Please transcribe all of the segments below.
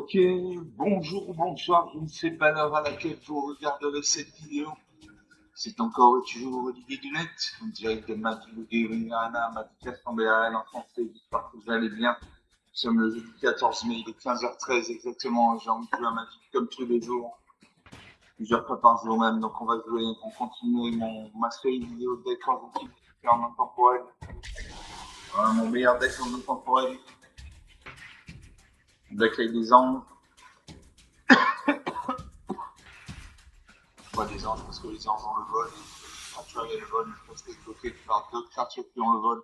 Ok, bonjour, bonsoir, je ne sais pas l'heure à laquelle vous regarderez cette vidéo. C'est encore toujours Olivier Dunette, en direct de ma ville de Rihanna, ma classe en BRL en français, j'espère que vous allez bien. Nous sommes le jeudi 14 mai, il est 15h13 exactement, et j'ai envie de jouer à ma vie comme tous les jours, plusieurs fois par jour même, donc on continue ma série vidéo de deck en boutique en intemporel. Mon meilleur deck en intemporel, deck avec des anges. Pas des anges parce que les anges ont le vol, et quand tu as le vol, parce que bloqué par d'autres créatures qui ont le vol,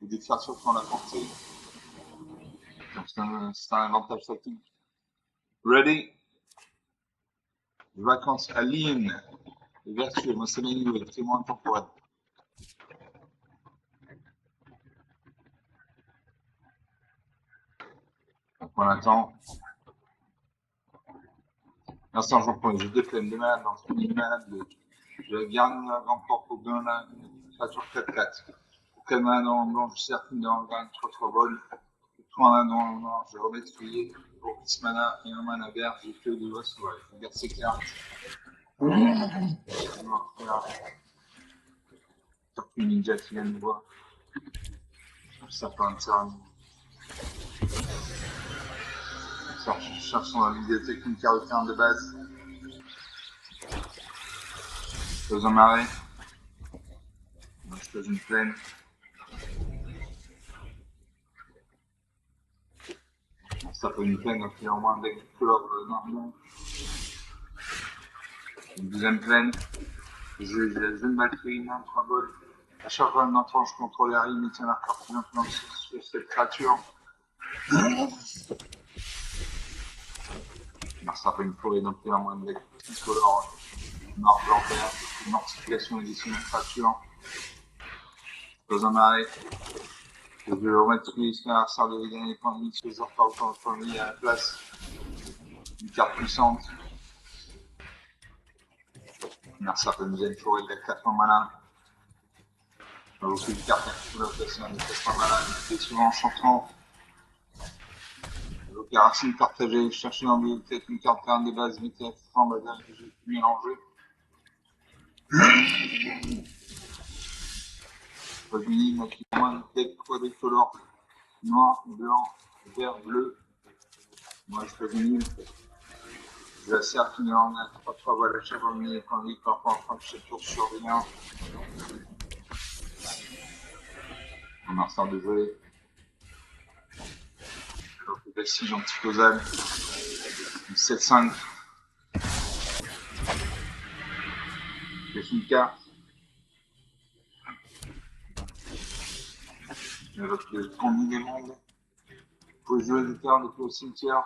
et des créatures qui ont la portée. Donc c'est un avantage tactique. Ready? Vacances à Lille. Les vertueux, moi c'est Manu, le témoin temporel. Donc on attend. L'instant j'en prends, j'ai deux pleines de malades, donc une malade, je garde la grande porte pour deux là, une créature 4-4. Pour quelle malade en blanc, je sers une dans le gain, 3-3 vols. Tout en dans le noir, je remets trier pour 10 mana et un mana vert, j'ai que deux voix sauvage. Je regarde ces cartes. Tortue Ninja qui vient de voir. Ça peut intéressant. Cherchons dans la bibliothèque une carte de base. Pose en marée. Moi, je pose une plaine. Ça peut une plaine, donc il y a au moins un deck de couleur normal. Une deuxième plaine. J'ai la jeune batterie, 3 bols. À chaque fois, maintenant, je contrôle Harry, mais tiens, la carte maintenant sur cette créature. Alors, ça fait une forêt, donc il y a au moins un deck de couleur noir, blanc, vert. Une articulation édition de créature. Pose en marée. Je vais remettre tous les adversaires de gagner points de vie sur les heures par autant de vie à la place. Une carte puissante. Merci à nous une forêt de 4 malin. Je vais aussi une carte qui peut placer un 4 malin, qui est souvent enchantant. L'opération partagée, chercher dans des têtes une carte terrain de base, mettez en bazar que j'ai pu mélanger. Revenir, mettre moins de tête, quoi des colors noir, blanc, vert, bleu. Moi je peux venir. Je la sers qui en a 3 voilà, chaque revenir quand il part en train de se tour sur rien. On en sort de jouer. Je vais si gentil causal. 7-5. J'ai une carte. Avec le combi des mondes. Faut jouer des terres depuis au cimetière.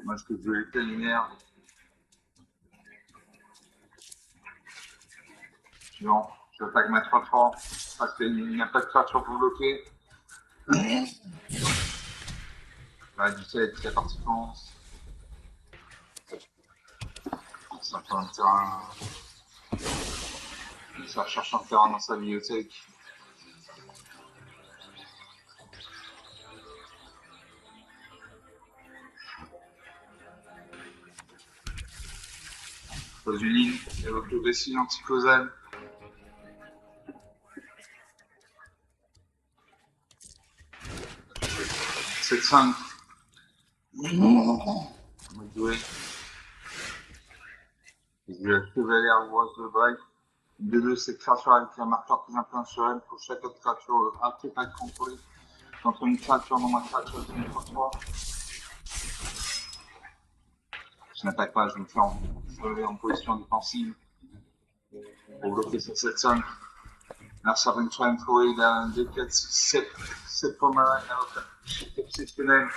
Moi, ce que je veux les lumière. Suivant, je attaque ma 3-3 parce qu'il n'y a pas de créature pour bloquer. Là, 17, c'est parti France. Ça fait un terrain. Ça cherche un terrain dans sa bibliothèque. Pose une ligne, évoque le récit anticausal. C'est 5. On va jouer. Je vais la chevalière Rose de Break. 2-2, c'est créature avec un marqueur plus influent sur elle pour chaque autre créature. Après, pas être contrôlé. Contre une créature dans ma créature, c'est une 3-3. Je n'attaque pas, je me fais en position défensive pour bloquer sur cette 5. Là, ça va une fois une forêt d'un 2, 4, 6, 7 fois malin, c'est exceptionnel.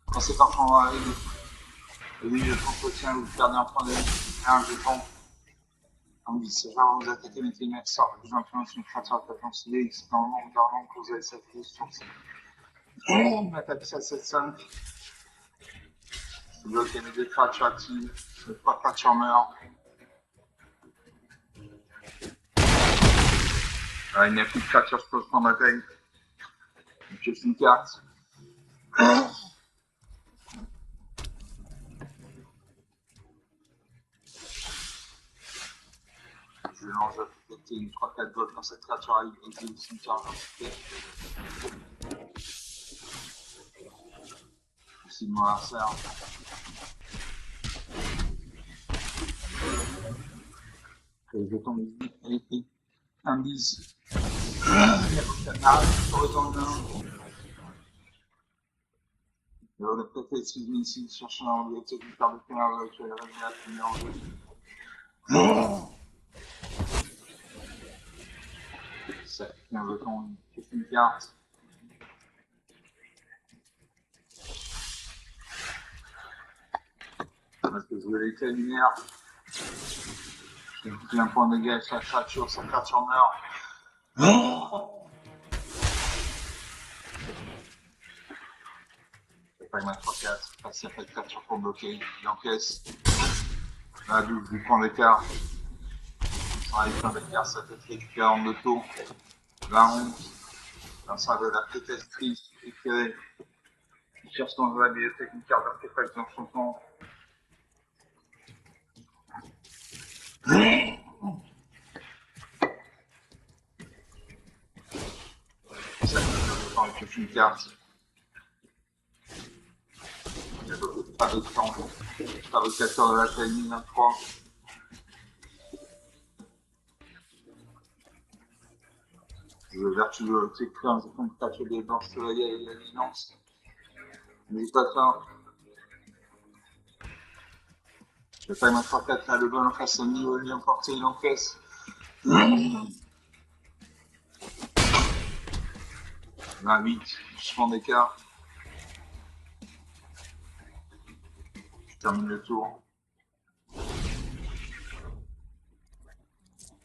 Quand c'est parfois en arrive, oui, je t'entretiens, vous perdez un point de vie, un jeton. On me dit, c'est rare, vous attaquez, mettez une sort, plus influence une créature à ta considérée, c'est dans le nombre d'argent que vous avez sacrifié sur ça. On attaque ça à 7-5. Je bloque mes 2 créatures actives, les 3 créatures meurent. Il n'y a plus de créatures, je peux prendre ma taille. Je pioche une carte. Je lance à péter une 3-4 volts quand cette créature arrive exile au cimetière. Aussi de mon adversaire. Et je tombe indice. Il y a beaucoup de canards sur le temps de main. Et on a peut-être essayé ici de chercher un bibliothèque du père de canard avec la réunion qui met en jeu. Ça fait un bouton, une carte. Parce que je voulais l'éclat lumière. J'ai un point de dégâts sur la créature, sa créature meurt. Je vais pas y mettre 3-4, passer après de créature pour bloquer, il encaisse. La double du point d'écart. Sans aller point d'écart, ça fait récupérer en 2 tours. La 11. Dans ça de la pétestrice éclairée. Il cherche dans la bibliothèque une carte d'artefact dans son camp. Ça fait avec une carte. Fabricant. Fabricateur de la taille 23. Le vertueux, c'est clair, je compte pas que des danses soleil et la linance. Mais pas ça. Je vais pas mettre 3-4 là, le ballon face à niveau, il emporté, il encaisse. 28, je prends d'écart. Je termine le tour.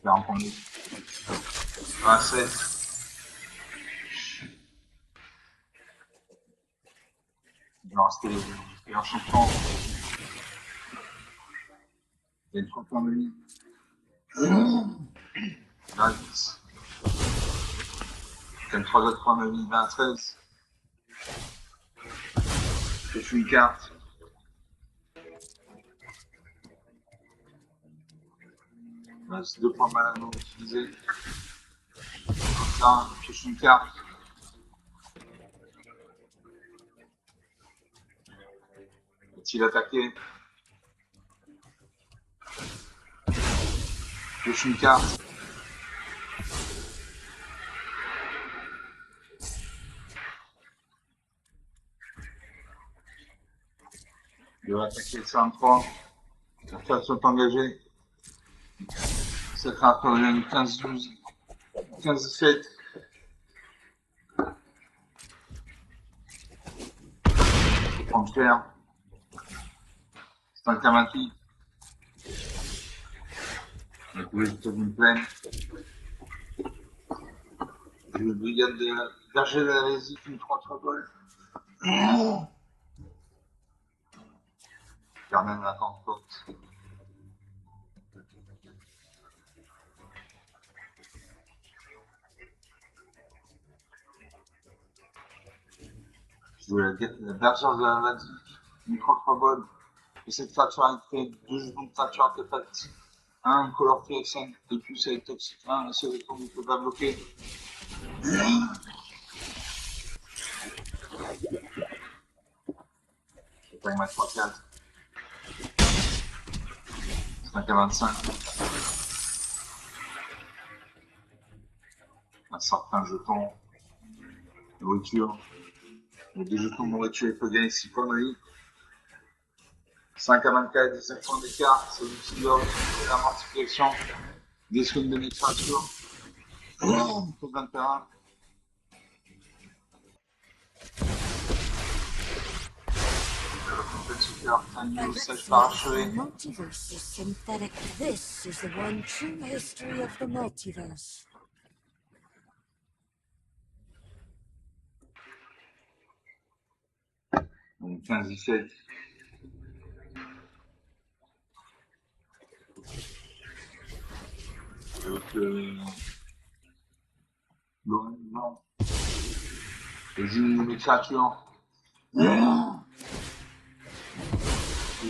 40 minutes. 27. Il va rester un champion. Il y a une 30 points de vie. 28. Il y a 3 autres points de vie. 13. Je fais une carte. Il reste 2 points de mana non utilisés. Comme ça, je fais une carte. Est-il attaqué? Je fais une carte. Il va attaquer le 53. La face sont engagées. Ça fera encore une 15-12. 15-17. Je prends le fer. C'est un camatique. La couverture d'une plaine. J'ai une brigade de berger de la résine, une 3 vols. Gardien de la Pentecôte. Je veux la bergère de la Vadi, une 3 vols. Et cette créature a créé 2 jetons de créature artefact. Un color PXN, et plus avec toxique 1, c'est le tour, il ne peut pas bloquer. Je vais pas y mettre 3-4. 5 à 25. Un certain jeton. Nourriture. Les 2 jetons de nourriture, il peut gagner 6 points de vie. 5 à 24, 17 points d'écart, c'est l'outil d'or, c'est la multiplication. Des secondes de mes créatures. Pour 21. The multiverse is synthetic. This is the one true history of the multiverse. Donc 15-17. Donc, non. Les inouïs créatures. Des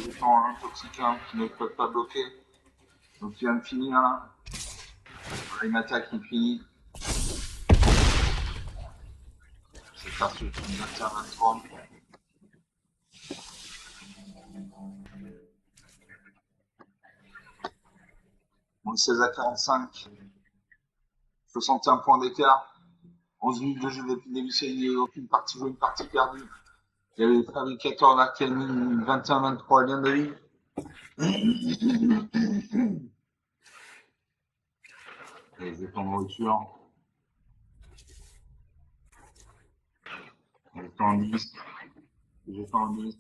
étangs un toxiques qui ne peuvent pas bloquer. Donc il vient de finir là. Voilà, une attaque qui finit. C'est parti, une attaque 23. On est 16 à 45. 61 points d'écart. 11 minutes de jeu depuis le début, il n'y a eu aucune partie jouée, une partie perdue. Il y avait les fabricateurs là qui a mis 21-23 liens de vie. Les jetons de voiture. Les jetons en 10. Les jetons en 10.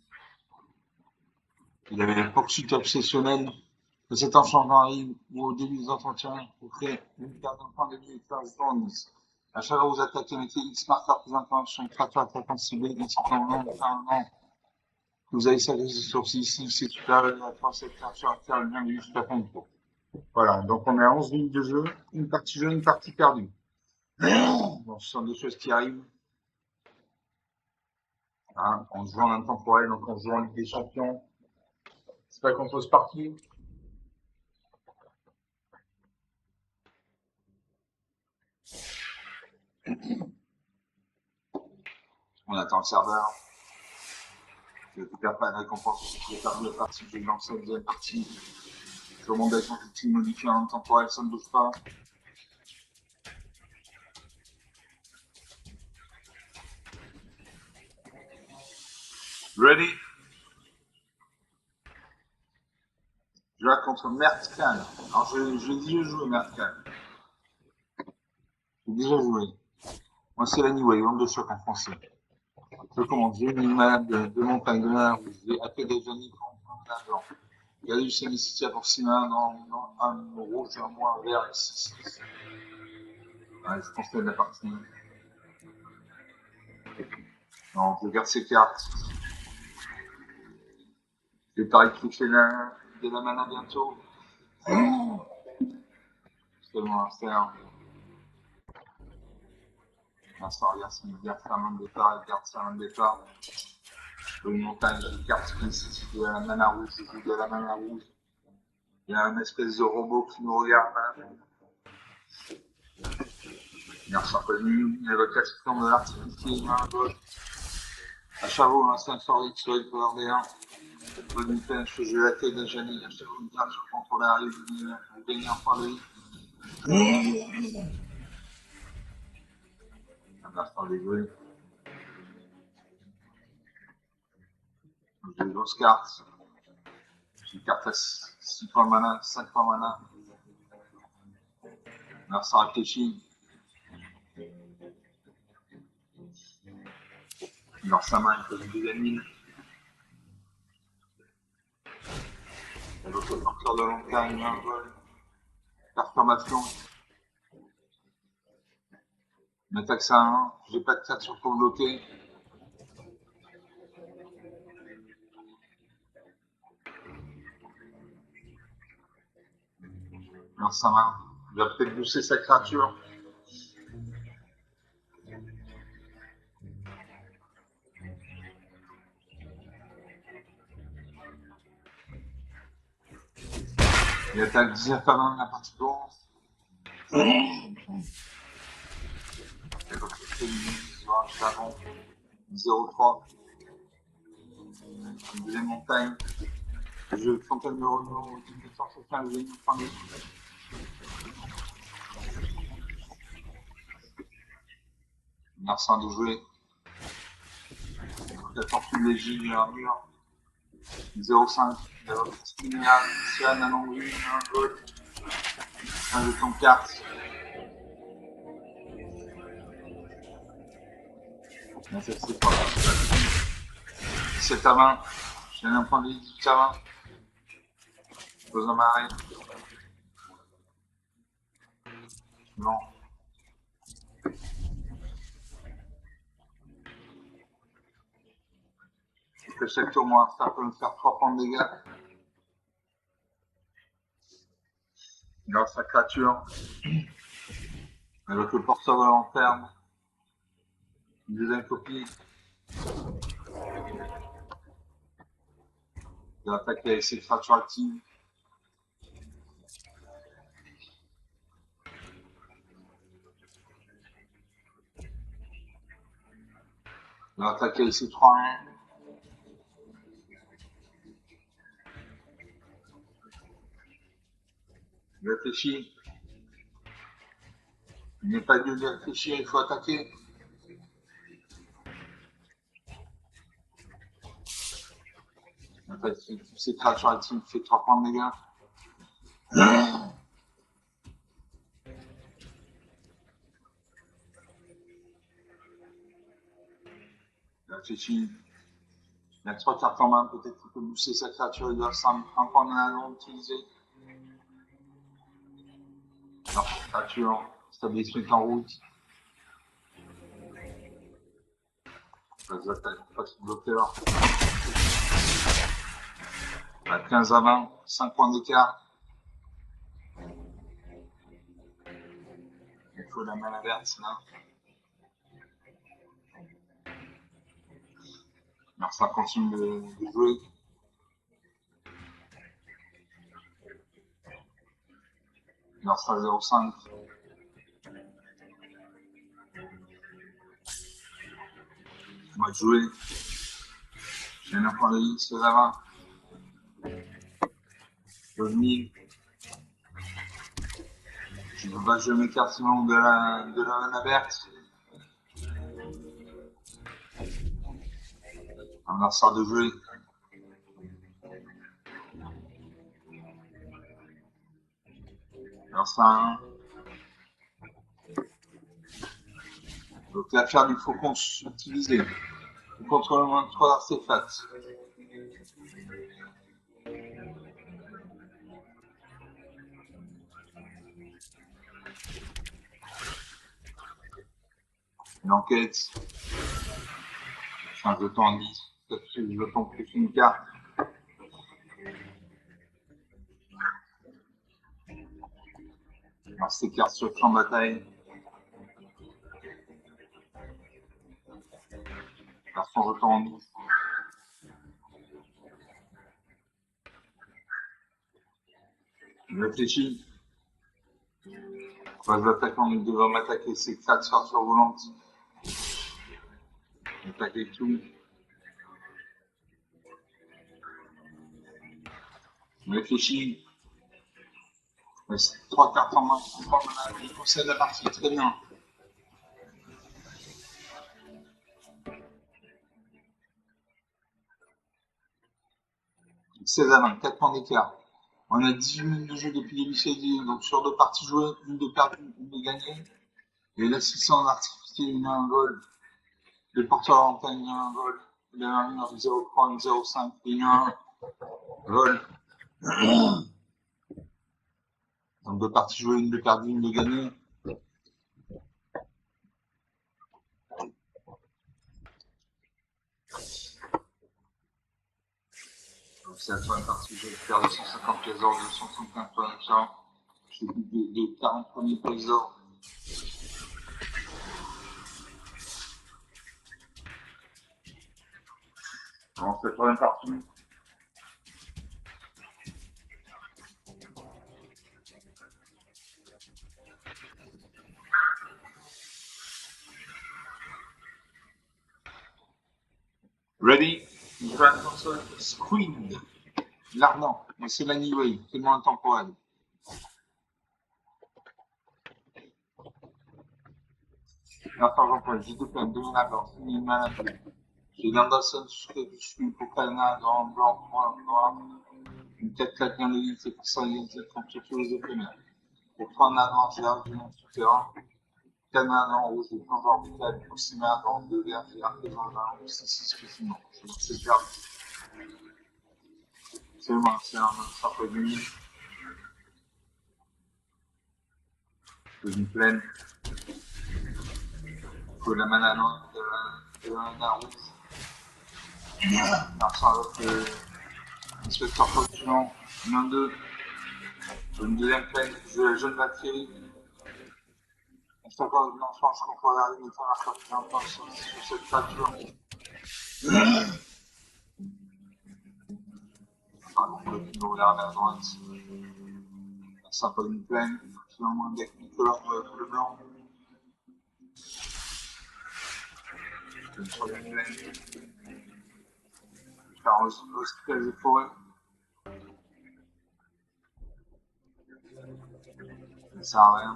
Il y avait la poursuite obsessionnelle de cet enchantment arrive où au début des entretiens, vous créez une perte d'un point de vue et faire jetons en 10. À chaque fois que vous attaquez, mettez X marqueur plus intervention, une créature attaquante ciblée, X non. Vous avez sacrifié sur ici, c'est super, la force cette créature à faire le bien du jusqu'à fin du tour. Voilà, donc on est à 11 minutes de jeu, une partie jeu, une partie perdue. Bon, ce sont des choses qui arrivent. Hein, on joue en intemporel, donc on joue en Ligue des Champions. C'est pas qu'on pose partie. On attend le serveur. Je ne perds pas de récompense. J'ai perdu la partie, j'ai lancé la deuxième partie. Je remonte avec mon outil modifié en intemporel, ça ne bouge pas. Ready? Je vais contre Mertcal. Alors, j'ai déjà joué Mertcal. J'ai déjà joué. Moi, c'est l'Anyway, onde de choc en français. Je commence. J'ai une image de montagne de mer. J'ai appelé des amis qui ont l'argent. Il y a eu Célicité pour Sina, non, un rouge, un moins, un vert, ici. Ouais, je pense qu'il y a de la partie. Non, je garde ces cartes. Je vais pas toucher de la mana bientôt. C'est tellement à faire. L'instant, regarde, c'est une garde sa main de départ, elle garde sa main de départ. Une montagne, j'ai une carte qui nécessite de la mana rouge, je joue de la mana rouge. Il y a un espèce de robot qui nous regarde là. Il y a un symphonie, il y a l'évocation de l'artificier, il y a un bot. À Chavot, un 500 X, soit le pouvoir des 1. Bonne pêche, j'ai la tête de Janie, à Chavot, une carte, je contrôle la rive, vous gagnez un point de vie. Un instant des jouets. J'ai 12 cartes. J'ai une carte à 6 points de mana, 5 points de mana. Alors ça réfléchit. Dans sa main, il peut des mine. L'autre porteur de montagne, un vol. Performation. Une attaque ça 1. J'ai pas de carte sur pour bloquer. Dans sa main. Il va peut-être booster sa créature. Il attaque 19 à 20 la partie courante. Et donc, c'est le avant 0-3. Une deuxième montagne. Je fontaine de Renault, 1915, j'ai une fin de Merci de jouer. La tortue légère, il y a un mur. 0,5. Il y a votre Stinia, Sian, un Angry, un gold. Un jeton de carte. Bon, ça c'est pas grave. 17 à 20. J'ai un point de vie, 18 à 20. Je pose un marée. Non. Je fais chaque tour, moi, ça peut me faire 3 points de dégâts. Grâce à sa créature. Avec le porteur de lanterne. Une deuxième copie. Il va attaquer avec ses créatures actives. Il va attaquer avec ses 3-1. Il réfléchit. Il n'est pas lieu de réfléchir, il faut attaquer. En fait, toutes ces créatures actives fait 3 points de dégâts. Il réfléchit. Il a 3 cartes en main, peut-être qu'il peut booster sa créature, il doit un point de mana non utilisé. Alors, créature, stabilisation en route. Pas de bloqueur. À 15 à 20, 5 points d'écart. Il faut la mana verte là. Alors ça continue de jouer. Alors ça 0,5. Moi de jouer. J'ai un point de vie, c'est à 20. Revenir. Je ne veux pas jouer mes cartes sinon de la mana verte. Alors ça de jouer. Alors ça 1. Donc la pierre du faucon utilisée. Contre le moins de 3 artefacts. Une enquête. Un jeton en 10. Le jeton plus une carte. Alors ces cartes sur le champ de bataille. Alors son jeton en 10. Il réfléchit. Les attaquants devront m'attaquer ces 4 sorts survolantes. Attaquer tout. Il réfléchit. 3 cartes en main. Il possède la partie. Très bien. Il 16 à 20. 4 points d'écart. On a 18 minutes de jeu depuis le début de donc sur 2 parties jouées, une de perdue, une de gagnée. Et là, 600 d'artificier, il a un goal. Le porteur en montagne, il a un goal. Il a un 0,3, un 0,5, il a un goal. Donc 2 parties jouées, une de perdue, une de gagnée. C'est la troisième partie, je vais faire 250 pièces d'or, 275 points d'achat. Je fais des 40 premiers pièces d'or. Alors, c'est la troisième partie. Ready? Grand console screen. L'ardent, mais c'est l'anyway, tellement intemporel. L'argent pour les 2 pleines, 2 mana blanc, 6 mana bleu. J'ai Ganderson, je suis pour Kana, blanc, noir. Une 4-4 bien de l'île, c'est pour ça, c'est contre tous les éphémères. Pour 3 mana noir, j'ai un géant souterrain. Kana en rouge, j'ai plein d'orbital, pour 6 mana blanc, 2 verts, j'ai artisan d'un rouge, c'est 6 spécimens. C'est perdu. C'est moi, c'est un simple demi. Une plaine. Que la mana noire, de la mana rouge. Alors, ça avec l'inspecteur postulant, 1-2. Une deuxième plaine, je jeune batterie. On se encore une enfance contre la limite en marquant un point sur cette facture. par contre le plus vers la droite. La Saint-Paul pleine, finalement avec Nicolas le blanc. Une troisième pleine. Faire hospitalier de forêt. Ça sert à rien.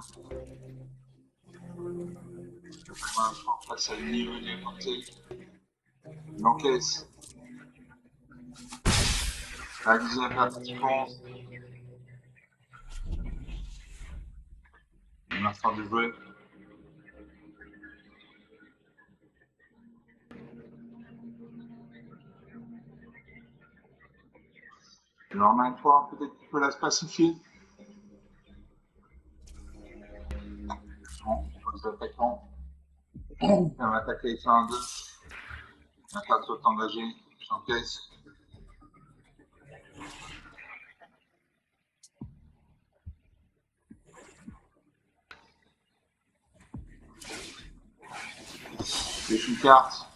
Je fais un sport face à une niveau de côté. Il encaisse. La 19 la petite France. Il va faire du jouet. Alors maintenant, peut-être qu'il peut la pacifier. Bon, les attaquants. On va attaquer avec un 2. L'attaque doit engager. J'encaisse. Pêche une carte.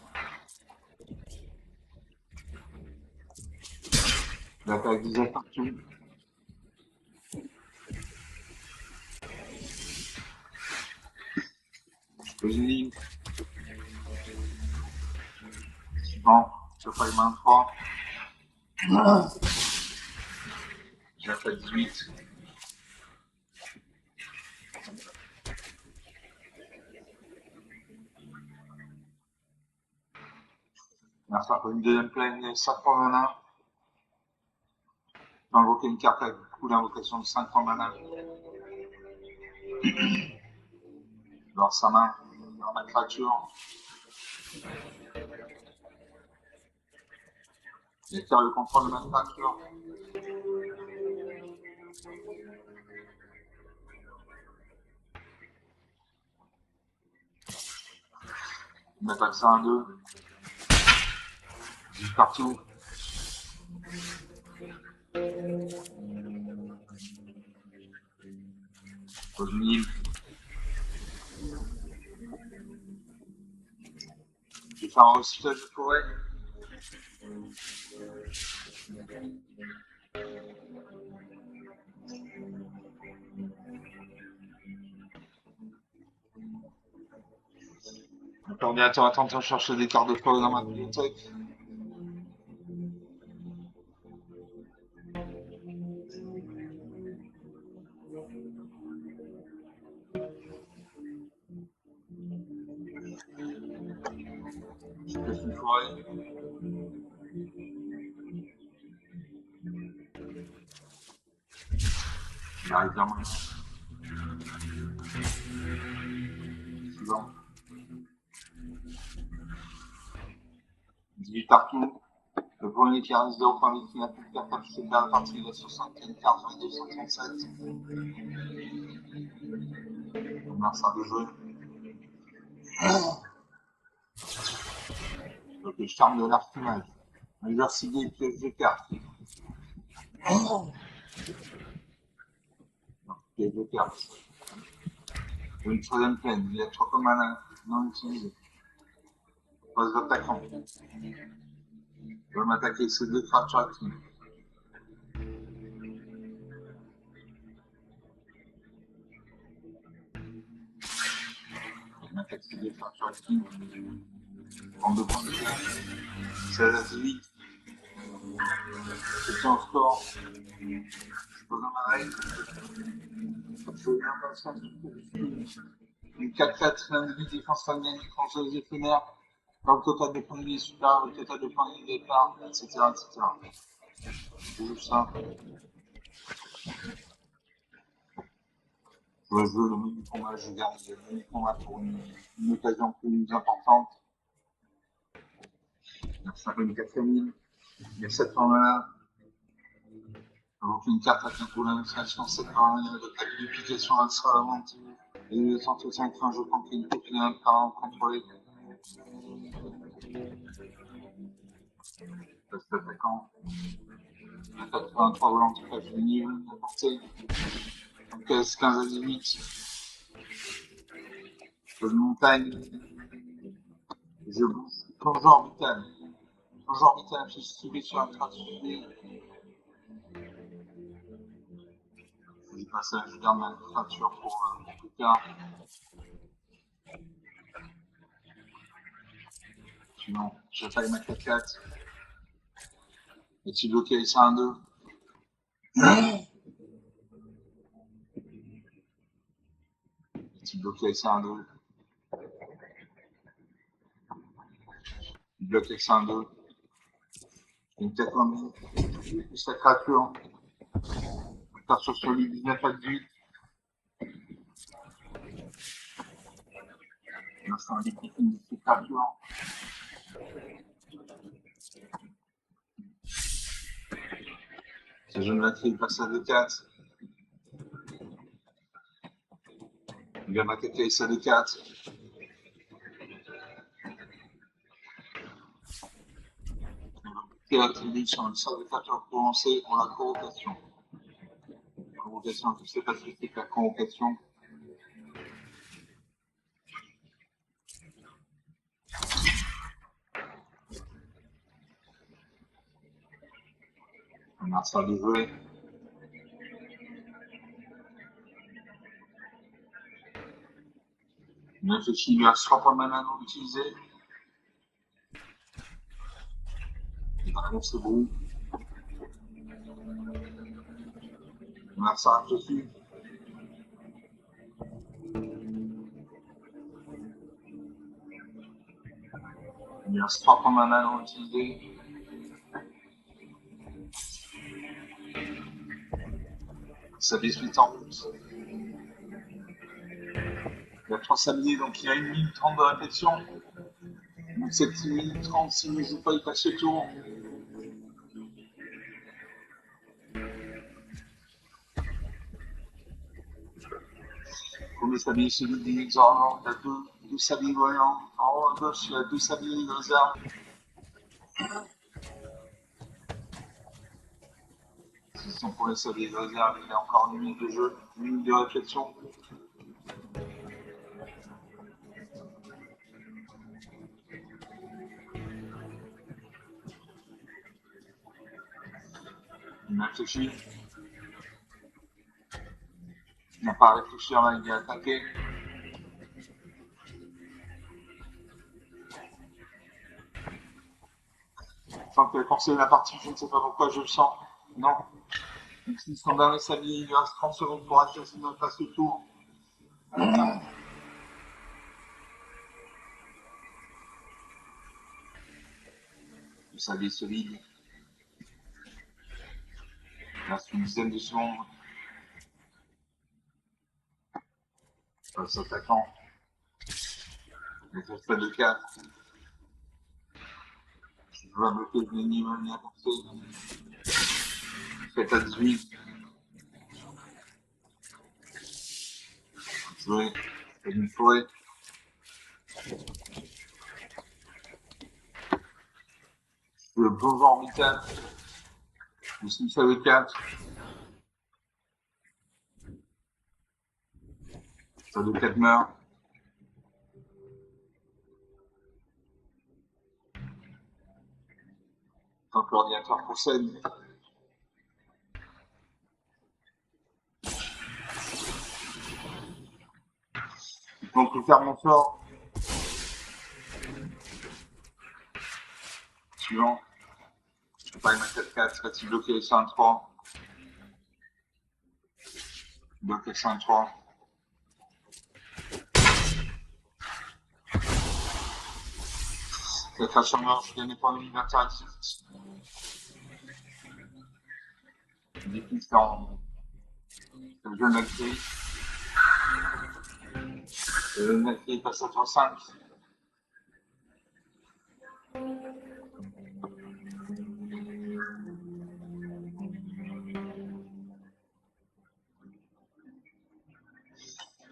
L'attaque des attaques. Je pose une ligne. Suivant. Je fais main 3. J'ai fait 18. On va faire une deuxième pleine, 5 points mana. On va invoquer une carte avec coup d'invocation de 5 points mana. Dans sa main, dans ma créature. Et faire le contrôle de ma créature. On attaque ça un 2. 10 partout. Pose 1000. Je vais faire un hospital de forêt. L'ordinateur est en train de chercher des cartes de forêt dans ma bibliothèque. Je pêche une forêt. Il arrive dans ma main. Suivant. 18 partout. Le premier qui arrive 0 point qui n'a plus de carte capacité de la partie de 64 cartes sur les 237. On a ça de jeu. Donc le charme de l'archimage. Diversité et piège de cartes. Piège de cartes. Une troisième pleine. Il y a 3 comme un non utilisé. Poste d'attaquant. Je vais m'attaquer ces deux créatures actives. Je m'attaque ces deux créatures actives. En 2 points de jeu. 16 à 18. Je tiens au score. Je pose un arrêt. Je viens dans le sens du coup. Une 4-4, l'individu défense familiale, française éphémère. Dans le total de points de vie supérieur, le total de points de vie départ, etc. etc. C'est juste ça. Je joue le mini combat, je garde le mini combat pour une occasion plus importante. Il y a 54 000. Il y a 7 points là. Donc une carte avec un coup d'administration, 7 points là. La duplication, elle sera à la vente. Et le 105 freins, je prends une copie d'un parent contrôlé. Poste attaquant. La 83 volant qui passe le niveau de la portée. Donc 15 à 18. Je montagne. Je bouge. Plongeon orbital. Plongeon orbital, je suis ciblé sur un stratégie. Ça, je garde ma fracture pour plus tard. Sinon, j'attaque ma 4-4. Est-il bloqué avec ça 1-2? Est-il bloqué avec ça 1-2? Il bloque avec ça 1-2. Une 90. Plus sa créature. Créature sur lui, 19 à 18. L'instant des techniques de ses créatures. Ce jeune batterie passe à 2-4. Il vient m'attaquer avec sa 2-4. Théâtre sur le sort de créature prononcée en la convocation. Convocation, je ne sais pas ce que c'est que la convocation. On a ça de jouer. Il réfléchit, il lui reste 3 points de mana non utilisés. Il va annoncer bon. On a ça dessus. Il lui reste 3 points de mana non utilisés. Ça baisse 8 en plus. Il a 3 samedis, donc il y a 1 minute 30 de réflexion. Donc cette 1 minute 30, s'il ne joue pas, il passe le tour. Premier sablier, celui d'inexorable. Il a deux sabliers voyants. En haut à gauche, il a 2 sabliers de réserve. C'est son premier sablier de réserve. Il a encore 1 minute de jeu, 1 minute de réflexion. Il a réfléchi. Il n'a pas à réfléchir là, il est attaqué. Sans que penser la partie, je ne sais pas pourquoi je le sens. Non. Donc, si son dernier sablier, il lui reste 30 secondes pour assassiner notre passe le tour. Le sablier solide. Il reste une dizaine de secondes. S'attaquant. Il reste pas de 4. Je dois bloquer le minimum bien porté. 7 à 18. Jouer. C'est une forêt. Le bon orbital. Le 6 à 4. Ça de 4 meurt. Tant que l'ordinateur procède. Donc, le faire mon sort. Suivant. Je peux pas y mettre 4-4. Serait-il bloqué les 5-3? Bloqué 5-3. La création meurt, je gagne pas une interactive. Différent. Le jeu Nacri. Le Nacri passe à 3-5.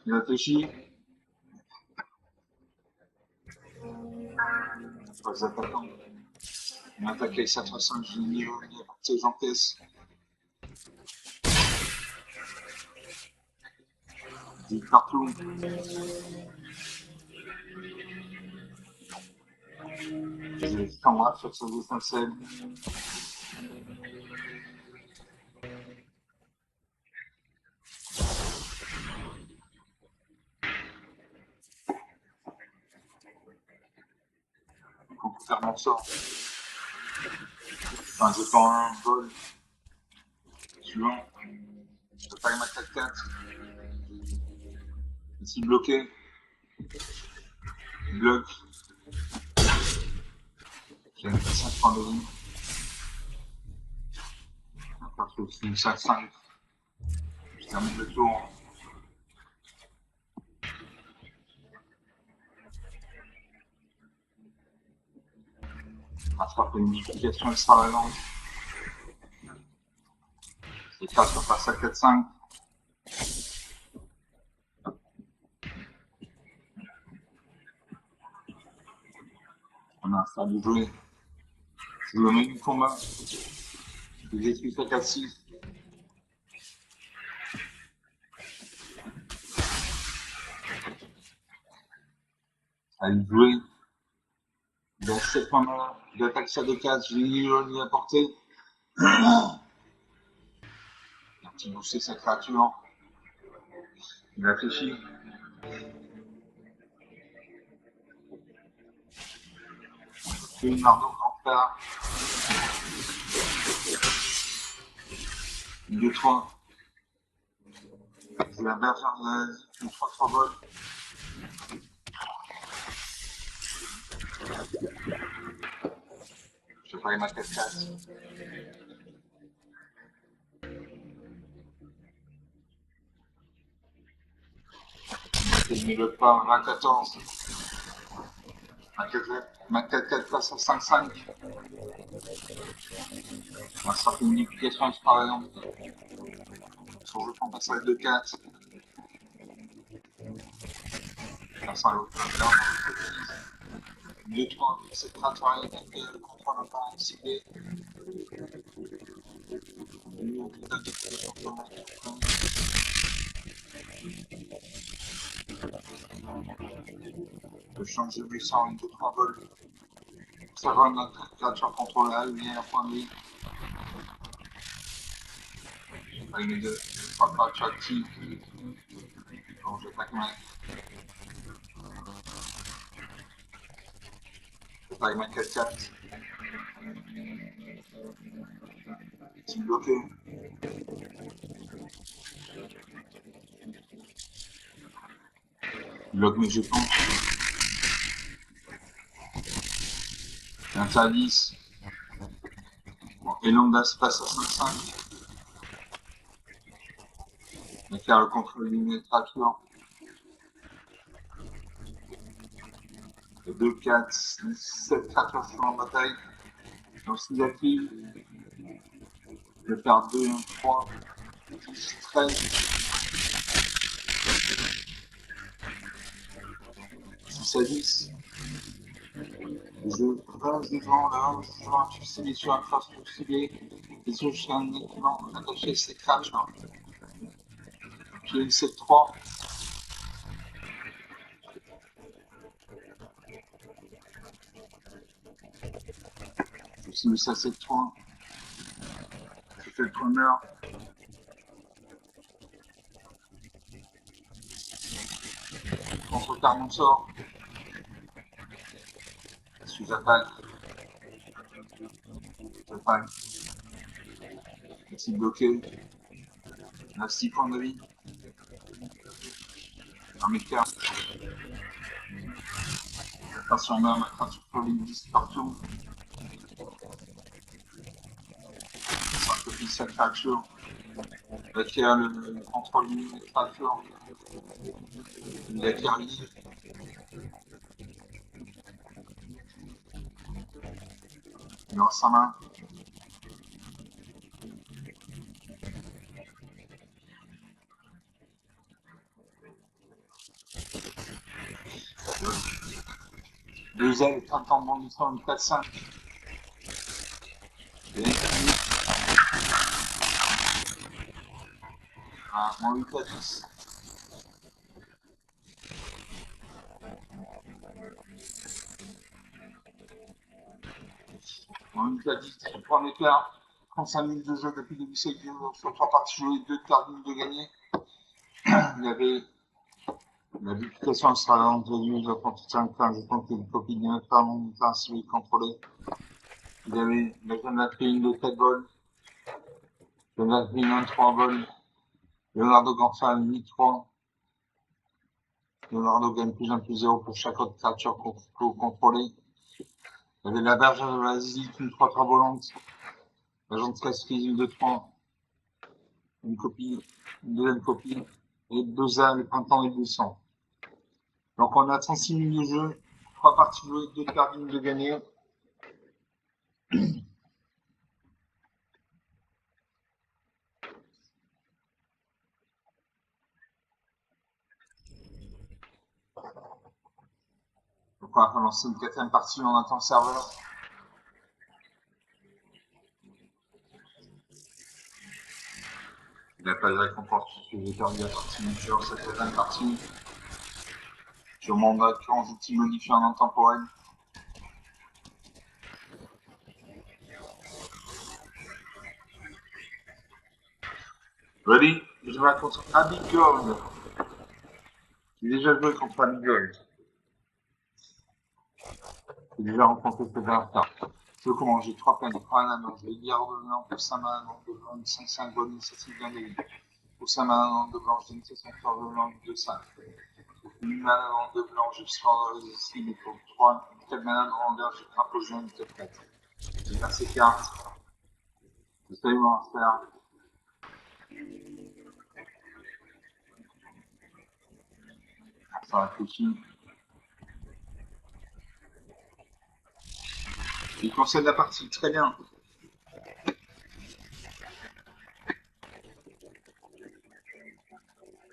Il réfléchit. Pas attaquant. Il attaque avec 4-5, j'ai mis au milieu, j'encaisse. Il partout. J'ai camera sur ses étincelles. Contre faire mon sort. Enfin, je tends un vol. Suivant. Je peux pas les mettre à 4. Ici bloqué. Bloc. J'ai 5 points de vie. Parce que c'est une 5-5. Je termine le tour. Je frappe une modification extravagante. C'est 4 sur passe à 4-5. On a un stade de jouer. Je le mets du combat. Je détruis à 4-6. Allez, jouer. Il a 7 points malins. Il attaque ça de 4. Je vais lui apporter. Un petit booster sa créature. Il réfléchit. Une mardeau grand part. 2-3. Je la berge une 3-3 vols. Je vais pas les mettre 4-4. Je ne bloque pas 20-14. Ma 4-4 passe à 5-5. On va sortir une multiplication extravagante. Son jeu prend passage de 4. Face à l'autre. 2-3. Cette créature est attaquée. Le contrôle n'a pas ciblé. Je change de 800 une 2-3 vols. Ça va, notre créature contrôlable, il y a un point de vie. Avec les deux, 3 créatures actives. Donc j'attaque ma. J'attaque ma 4-4. C'est bloqué. Il bloque mes jetons. Un service. Bon, Elondas passe à 5-5. On va faire le contrôle d'une créature. 2, 4, 6, 7 créatures sont en bataille. Donc s'il active, je vais faire 2, 3, 10, 13. 6 à 10. Je rase devant là, je vois un truc ciblé sur un face pour cibler. Et je suis un équipement attaché à ces créatures. J'ai une 7-3. Je cible ça 7-3. Je fais le premier. Contre-terre mon sort. Sous-attaque. J'attaque. C'est bloqué. On a 6 points de vie. Un méca. Attention, même, ma créature sur les 10 partout. Ça copie sa créature. Il acquiert le contrôle d'une créature. Il acquiert l'île. Il lance sa main. Deux ailes, printemps bondissant, une 4-5. Et moins 8 à 10. Moins 8 à 10, 3 points d'écart. 35 minutes de jeu depuis le début de sur 3 parties jouées, 2 quarts de gagné. Il y avait La duplication sera introduite au 35 je compte que une copie de notre parlement ainsi contrôlée. Vous avez la jeune Latine de 4 vols, jeune Latine 23 vols, Leonardo Gonçalves 8-3, Leonardo gagne plus 1 plus 0 pour chaque autre créature contrôlée. Vous avez la bergère de l'Asie, une 3-3 volante, l'agent de stress physique de 3, une copie, une deuxième copie, et 2A, le printemps des buissons. Donc on a 36 minutes de jeu, 3 parties jouées, 2 perdues, 1 de gagnées. Donc on va commencer une 4e partie, on attend le serveur. Il n'a pas de récompense parce que j'ai perdu la partie sur cette 4e partie. Sur mon occurrence d'outils modifiés en intemporel. Ready? Je vais contre Abigold. J'ai déjà joué contre Abigold. J'ai déjà rencontré ce dernier. Je comment j'ai 3 peines, 3 anneaux. Je vais garde blanc pour 5 mains de blanc, 5 bonnes initiatives bien délivrées. Pour 5 mains de blanc, j'ai une session fort de blanc, 2 5. Pour 1 main de blanc, j'ai sort ici, mais pour 3, 4 mains de rondeur, j'ai frappe au jaune, 4 4. J'ai pas ces cartes. Je sais comment faire. Ça réfléchit. Il concède la partie, très bien.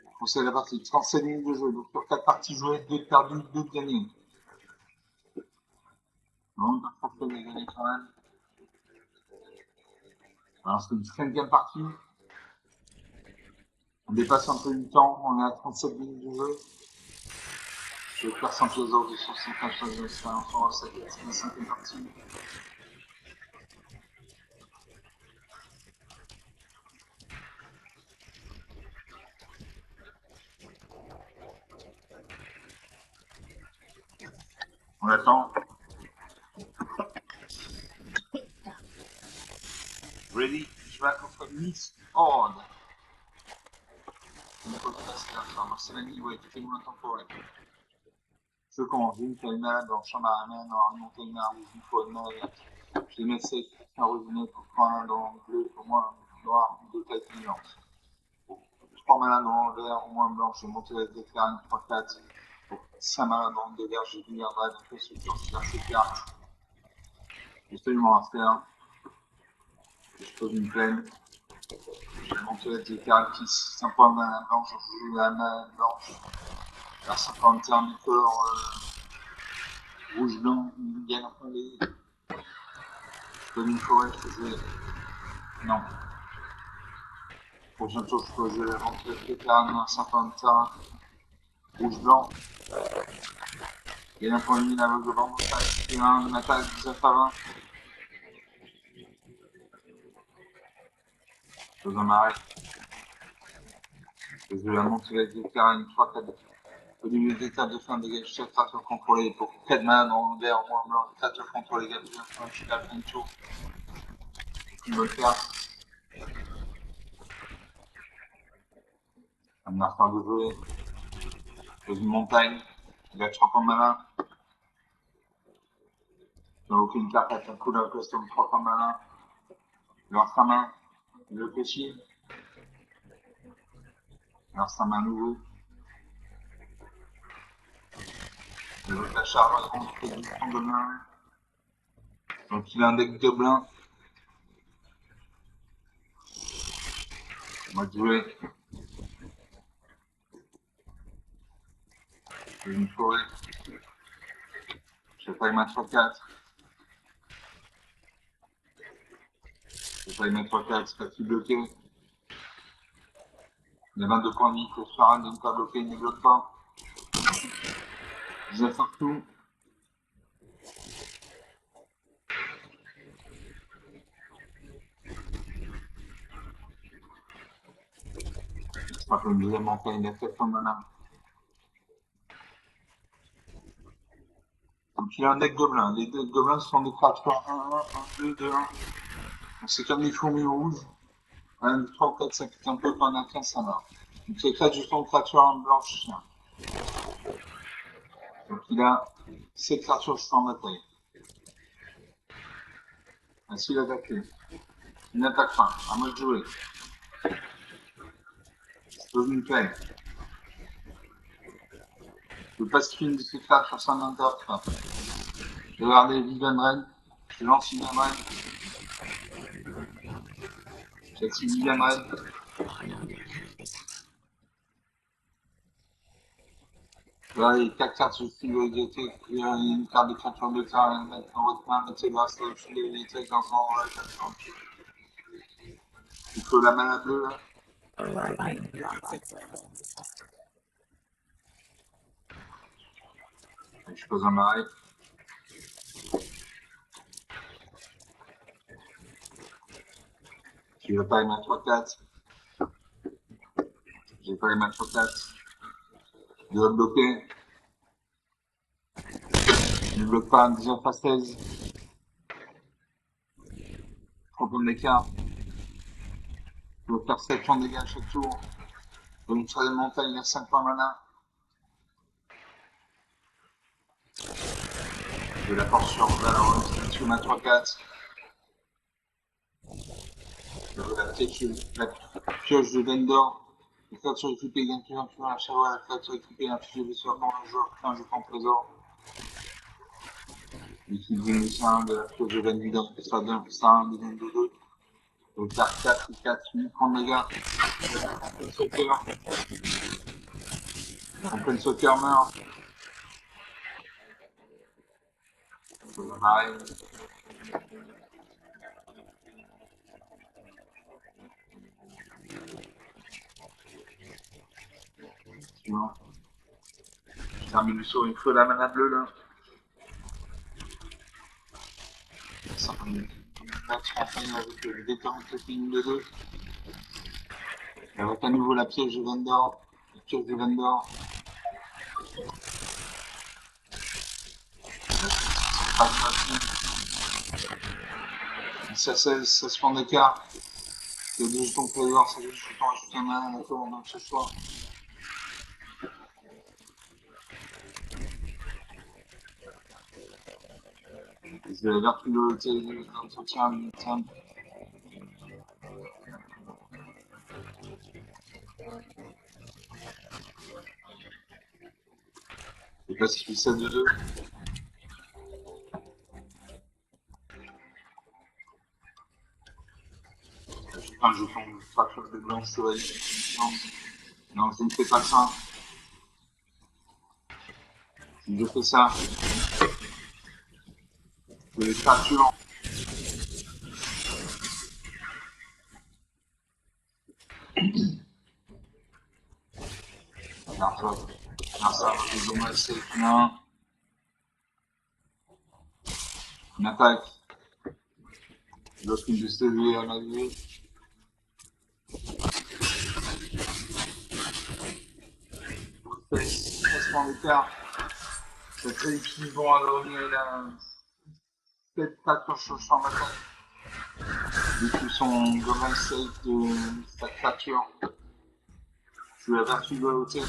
Il concède la partie, 37 minutes de jeu. Donc sur 4 parties jouées, 2 perdues, 2 gagnées. Non, pas forcément gagné quand même. Alors c'est une 5e partie. On dépasse un peu du temps, on est à 37 minutes de jeu. Je vais faire 100 pièces d'or de 150 choses d'expérience sur cette 5e partie. On attend. Ready? Je vais contre Miss Horde. On peut passer la fin. Marcelani, ouais, tu fais moins temporel. Je commence, j'ai une taille malade dans le champ marin, normalement taille malade, une fois de malade. Je les mets sec, un revenu pour 3 dans le bleu, pour moi, noir, 2 tailles clientes. 3 malades dans le vert, au moins blanc, je vais monter la déclare une 3-4. 5 malades dans le vert, j'ai vu un drive, un peu structure, je faire ces cartes. J'ai absolument à faire. Je pose une plaine. Je vais monter la déclare qui 5 points de malade blanche, je joue la malade blanche. Vers 51 bicolore, rouge-blanc, une gagne en les. Comme une forêt, je faisais. Non. Prochaine chose, je faisais la rentrée de déclare, 51 rouge-blanc. Gagne un point de mine avec le banc. Et un attaque 19 à 20. Je vais m'arrêter. Je vais la monter avec déclare une 3-4. Au milieu d'étape de fin, dégage chaque créature contrôlée pour 4 mains dans le vert, moins blanc, créature contrôlée, gage bien, je suis à la fin de tour. Une bonne carte. Un marqueur de jouer. Dans une montagne. Il a 3 points de malin. Il n'a aucune carte avec un couleur custom 3 points de malin. Il lance sa main. Il le réfléchit. Il lance sa main nouveau. Il veut la charge à contre 12 points de main. Donc il a un deck gobelin. On va jouer. Une forêt. Je vais pas y mettre 4. Je vais pas y mettre 4, c'est pas tout bloqué. Il y a 22 points de vie, il faut se faire un de ne pas bloquer, il ne bloque pas. 19 partout. Je crois que le deuxième montagne, il a 4 points de mana. Donc il a un deck gobelin. Les decks gobelins sont des créatures 1, 1, 1, 2, 2, 1. Donc c'est comme les fourmis rouges. 1, 2, 3, 4, 5, un peu quand on a 15, ça meurt. Donc c'est justement une créature en blanche. Donc il a 7 créatures en bataille. Ainsi il attaque. Il n'attaque pas. À moi de jouer. Je pose une peine. Je passe qu'une de ces créatures sur son interface. Je vais regarder Vivian Reign. Je lance Vivian Reign. J'active Vivian Reign. Là, les 4 cartes sur le fil de l'égalité, une carte de créature de terrain, mettre dans votre main, mettez grâce au fil de l'égalité dans son il faut la mana bleue là. Et je pose un arrêt. Je vais pas les mettre 3-4. Je vais pas les mettre 3-4. Je dois bloquer. Je ne bloque pas un 19 à 16. 3 points d'écart. Je vais faire 7 points de dégâts à chaque tour. Je vais me tirer de montagne, il y a 5 points mana. Je la porte sur Valorant, je mets 3-4. Je vais la pioche de Vendor. Les créatures équipées gagnent plus un plus un chaos à la créature équipée inflige des sorts dans le joueur un jeu en trésor. L'équipe du musicien de la pioche de Vendor, ça donne plus 1, de 2. Donc 4, 4, 8 points de dégâts. En pleine soccer meurt. Je vais m'arrêter. Suivant. Je termine le saut, il faut la mana bleue là. Ça va me match en fin avec le déterminant de 2. Avec à nouveau la pièce de Vendor. La pièce de Vendor. 10 à 16, 16 points d'écart. Il y a 2 jetons trésor, ça veut dire que je peux ajouter un mana à tour dans ce choix. Je vais vers tout l'entretien, tiens. Je passe qu'il fait 7 de 2. Un jeton de fracture de blanc, chevalier. Non, je ne fais pas ça. Si je fais ça, je les fracture. Regarde ça, je dommage, c'est une attaque. Je dois plus de CV à ma vie. Placement d'écart. C'est très difficile pour revenir là. Peut-être pas quand je suis en matin. Depuis son domaine safe de sa créature. Je suis la vertu de la hauteur.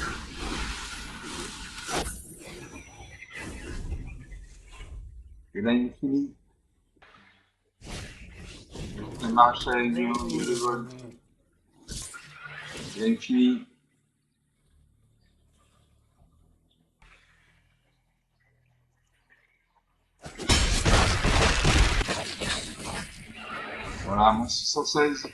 Et là, il finit. Le maréchal avec le vol. Et là, il finit. Voilà, mon 616.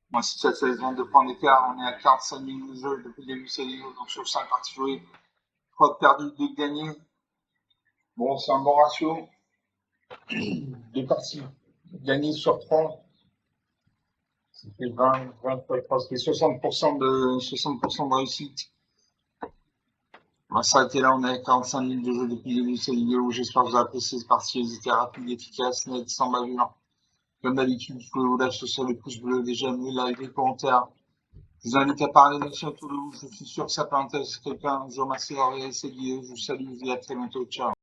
Moi, 616, 22 points d'écart. On est à 45 minutes de jeu depuis le début de cette vidéo. Donc, sur 5 parties jouées, 3 de perdu, 2 de gagné. Bon, c'est un bon ratio. 2 parties gagnées sur 3. Ça fait 20 fois 3, ça fait 60% de réussite. On va s'arrêter là, on est à 45 minutes de jeu depuis le début de cette vidéo. J'espère que vous avez apprécié cette partie. Elles étaient rapides, efficaces, net, sans bavure. Comme d'habitude, vous pouvez vous lâcher sur le pouce bleu, les j'aime, les likes, les commentaires. Je vous invite à parler d'Action Toulouse. Je suis sûr que ça peut intéresser quelqu'un. Je vous remercie d'avoir regardé cette vidéo. Je vous salue. Je vous dis à très bientôt. Ciao.